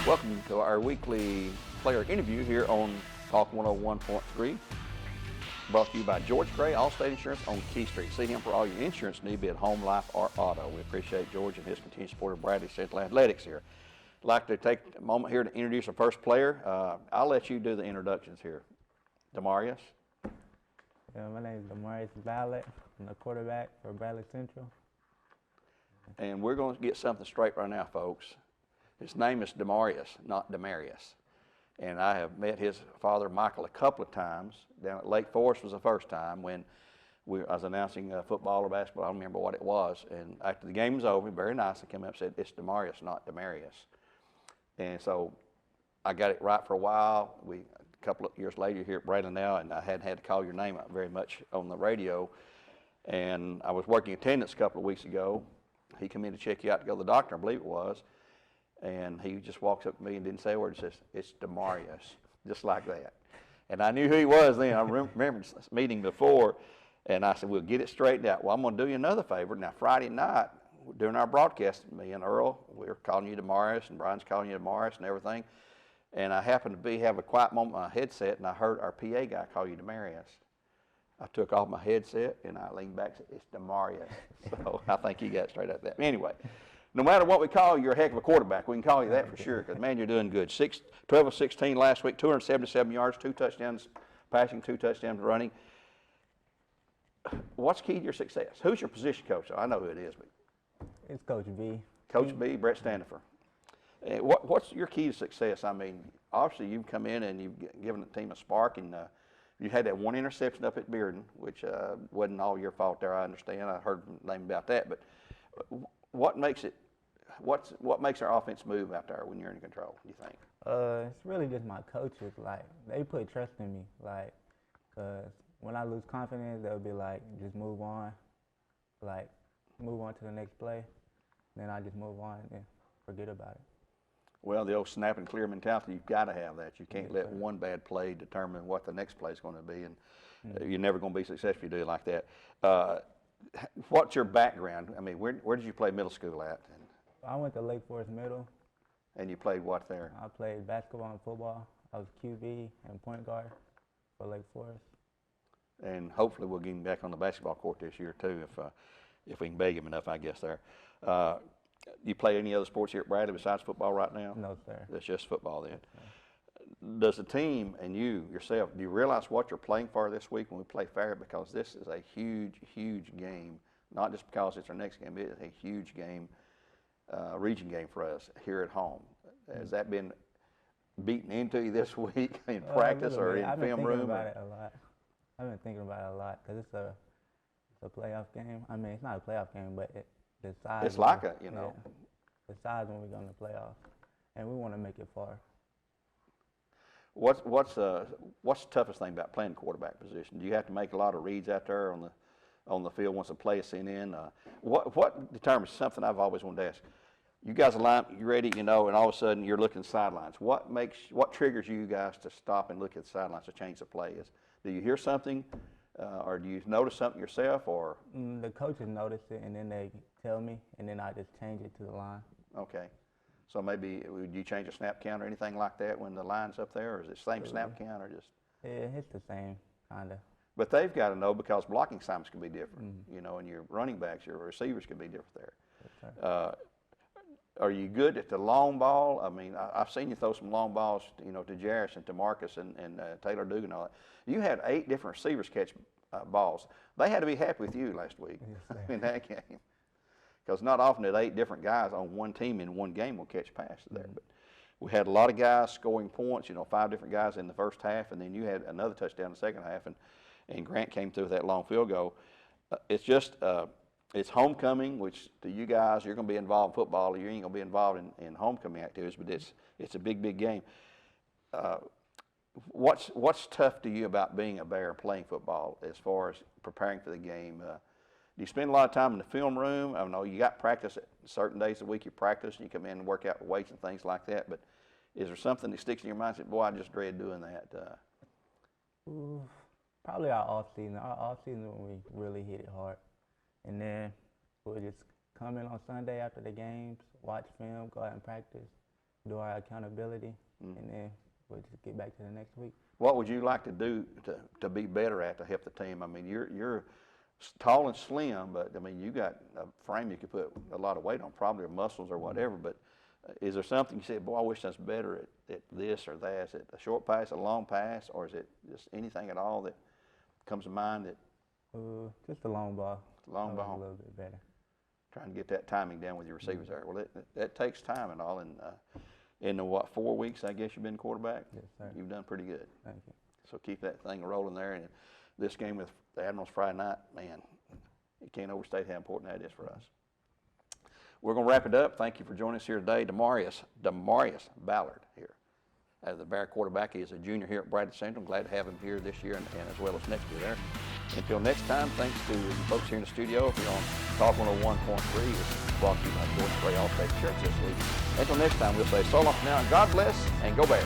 Welcome to our weekly player interview here on Talk 101.3. Brought to you by George Gray, Allstate Insurance on Key Street. See him for all your insurance needs, be it home, life, or auto. We appreciate George and his continued support of Bradley Central Athletics here. I'd like to take a moment here to introduce our first player. I'll let you do the introductions here. Damarius. Yeah, my name is Damarius Ballard. I'm the quarterback for Bradley Central. And we're going to get something straight right now, folks. His name is Damarius, not Damarius. And I have met his father, Michael, a couple of times. Down at Lake Forest was the first time when I was announcing football or basketball. I don't remember what it was. And after the game was over, very nice, I came up and said, "It's Damarius, not Damarius." And so I got it right for a while. A couple of years later, here at Bradley now, and I hadn't had to call your name out very much on the radio. And I was working attendance a couple of weeks ago. He came in to check you out to go to the doctor, I believe it was. And he just walks up to me and didn't say a word. He says, "It's Damarius," just like that. And I knew who he was then. I remember this meeting before, and I said, "We'll get it straightened out." Well, I'm going to do you another favor. Now, Friday night, during our broadcast, me and Earl, we were calling you Damarius, and Brian's calling you Damarius and everything. And I happened to have a quiet moment on my headset, and I heard our PA guy call you Damarius. I took off my headset, and I leaned back and said, "It's Damarius." So I think he got it straight out there. Anyway. No matter what we call you, you're a heck of a quarterback. We can call you that for sure because, man, you're doing good. 12 of 16 last week, 277 yards, 2 touchdowns passing, 2 touchdowns running. What's key to your success? Who's your position coach? I know who it is. But It's Coach B. Coach B, Brett Standifer. What's your key to success? I mean, obviously you've come in and you've given the team a spark, and you had that one interception up at Bearden, which wasn't all your fault there, I understand. I heard the name about that. But what makes our offense move out there when you're in control, do you think? It's really just my coaches. Like, they put trust in me. Like, because when I lose confidence, they'll be like, "Just move on." Like, move on to the next play. Then I just move on and forget about it. Well, the old snap and clear mentality, you've got to have that. You can't let one bad play determine what the next play is going to be, and you're never going to be successful if you do it like that. What's your background? I mean, where did you play middle school at? I went to Lake Forest Middle. And you played what there? I played basketball and football. I was QB and point guard for Lake Forest. And hopefully we'll get him back on the basketball court this year too, if we can beg him enough, I guess there. You play any other sports here at Bradley besides football right now? No, sir. That's just football then. Does the team and you yourself, do you realize what you're playing for this week when we play Farragut? Because this is a huge, huge game, not just because it's our next game, it is a huge game, region game for us here at home. Has that been beaten into you this week in practice or in film room? I've been thinking about it a lot. I've been thinking about it a lot because it's a playoff game. I mean, it's not a playoff game, but the size. It's like a, you know. Yeah, the size when we go in the playoffs, and we want to make it far. What's the toughest thing about playing quarterback position? Do you have to make a lot of reads out there on the field once a play is sent in? What determines something I've always wanted to ask? You guys are lined, you ready, you know, and all of a sudden you're looking at the sidelines. What triggers you guys to stop and look at the sidelines to change the play? Do you hear something, or do you notice something yourself, or? The coaches notice it, and then they tell me, and then I just change it to the line. Okay. So maybe would you change a snap count or anything like that when the line's up there, or is it the same snap count, or just? Yeah, it's the same, kind of. But they've got to know because blocking assignments can be different, you know, and your running backs, your receivers can be different there. Yes, are you good at the long ball? I mean, I've seen you throw some long balls, you know, to Jarris and to Marcus and Taylor Dugan and all that. You had 8 different receivers catch balls. They had to be happy with you last week in that game. Because not often did 8 different guys on one team in one game will catch passes there. But we had a lot of guys scoring points, you know, 5 different guys in the first half, and then you had another touchdown in the second half, and Grant came through with that long field goal. It's just, it's homecoming, which to you guys, you're going to be involved in football, you ain't going to be involved in homecoming activities, but it's a big, big game. What's tough to you about being a Bear playing football as far as preparing for the game? Do you spend a lot of time in the film room? I know you got practice at certain days of the week. You practice and you come in and work out weights and things like that. But is there something that sticks in your mind? Say, boy, I just dread doing that. Probably our off season. Our off season when we really hit it hard, and then we'll just come in on Sunday after the games, watch film, go out and practice, do our accountability, and then we'll just get back to the next week. What would you like to do to be better at to help the team? I mean, you're tall and slim, but I mean, you got a frame you could put a lot of weight on, probably or muscles or whatever. But is there something you say, boy, I wish I was better at this or that? Is it a short pass, a long pass, or is it just anything at all that comes to mind that? Just a long ball. Long ball. A little bit better. Trying to get that timing down with your receivers there. Well, that takes time and all. And in the, what, 4 weeks, I guess you've been quarterback? Yes, sir. You've done pretty good. Thank you. So keep that thing rolling there. And this game with the Admirals Friday night, man, you can't overstate how important that is for us. We're going to wrap it up. Thank you for joining us here today. Damarius Ballard here. The Bear quarterback. He is a junior here at Bradley Central. Glad to have him here this year and as well as next year there. Until next time, thanks to the folks here in the studio. If you're on Talk 101.3, it's brought to you by Georgia Gray All-State Church this week. Until next time, we'll say so long for now, and God bless, and go Bears.